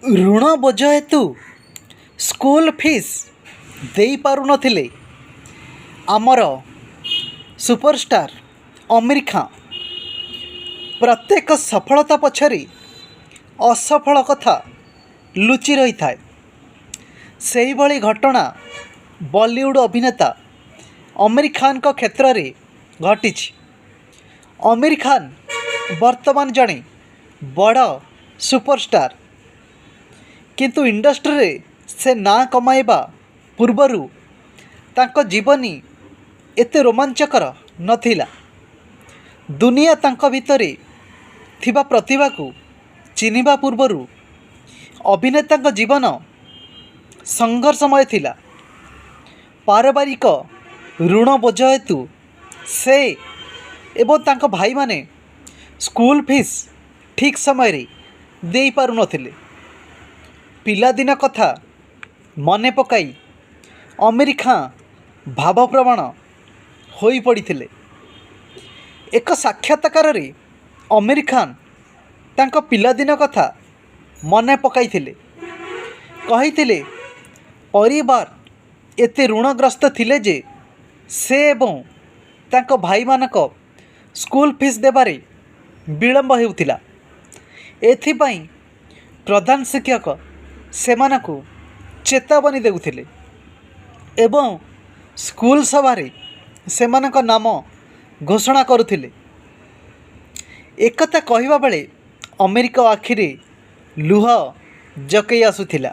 ଋଣ ବୋଝ ହେତୁ ସ୍କୁଲ ଫିସ୍ ଦେଇପାରୁନଥିଲେ ଆମର ସୁପରଷ୍ଟାର ଆମିର ଖାଁ। ପ୍ରତ୍ୟେକ ସଫଳତା ପଛରେ ଅସଫଳ କଥା ଲୁଚି ରହିଥାଏ। ସେହିଭଳି ଘଟଣା ବଲିଉଡ଼ ଅଭିନେତା ଆମିର ଖାନଙ୍କ କ୍ଷେତ୍ରରେ ଘଟିଛି। ଆମିର ଖାନ ବର୍ତ୍ତମାନ ଜଣେ ବଡ଼ ସୁପରଷ୍ଟାର, କିନ୍ତୁ ଇଣ୍ଡଷ୍ଟ୍ରିରେ ସେ ନାଁ କମାଇବା ପୂର୍ବରୁ ତାଙ୍କ ଜୀବନୀ ଏତେ ରୋମାଞ୍ଚକର ନଥିଲା। ଦୁନିଆ ତାଙ୍କ ଭିତରେ ଥିବା ପ୍ରତିଭାକୁ ଚିହ୍ନିବା ପୂର୍ବରୁ ଅଭିନେତାଙ୍କ ଜୀବନ ସଂଘର୍ଷମୟ ଥିଲା। ପାରିବାରିକ ଋଣ ବୋଝ ହେତୁ ସେ ଏବଂ ତାଙ୍କ ଭାଇମାନେ ସ୍କୁଲ ଫିସ୍ ଠିକ୍ ସମୟରେ ଦେଇପାରୁନଥିଲେ। ପିଲାଦିନ କଥା ମନେ ପକାଇ ଆମିର ଖାଁ ଭାବପ୍ରବଣ ହୋଇପଡ଼ିଥିଲେ। ଏକ ସାକ୍ଷାତକାରରେ ଆମିର ଖାନ୍ ତାଙ୍କ ପିଲାଦିନ କଥା ମନେ ପକାଇଥିଲେ। କହିଥିଲେ, ପରିବାର ଏତେ ଋଣଗ୍ରସ୍ତ ଥିଲେ ଯେ ସେ ଏବଂ ତାଙ୍କ ଭାଇମାନଙ୍କ ସ୍କୁଲ ଫିସ୍ ଦେବାରେ ବିଳମ୍ବ ହେଉଥିଲା। ଏଥିପାଇଁ ପ୍ରଧାନ ଶିକ୍ଷକ ସେମାନଙ୍କୁ ଚେତାବନୀ ଦେଉଥିଲେ ଏବଂ ସ୍କୁଲ ସଭାରେ ସେମାନଙ୍କ ନାମ ଘୋଷଣା କରୁଥିଲେ। ଏକଥା କହିବା ବେଳେ ଆମିରଙ୍କ ଆଖିରେ ଲୁହ ଜକେଇ ଆସୁଥିଲା।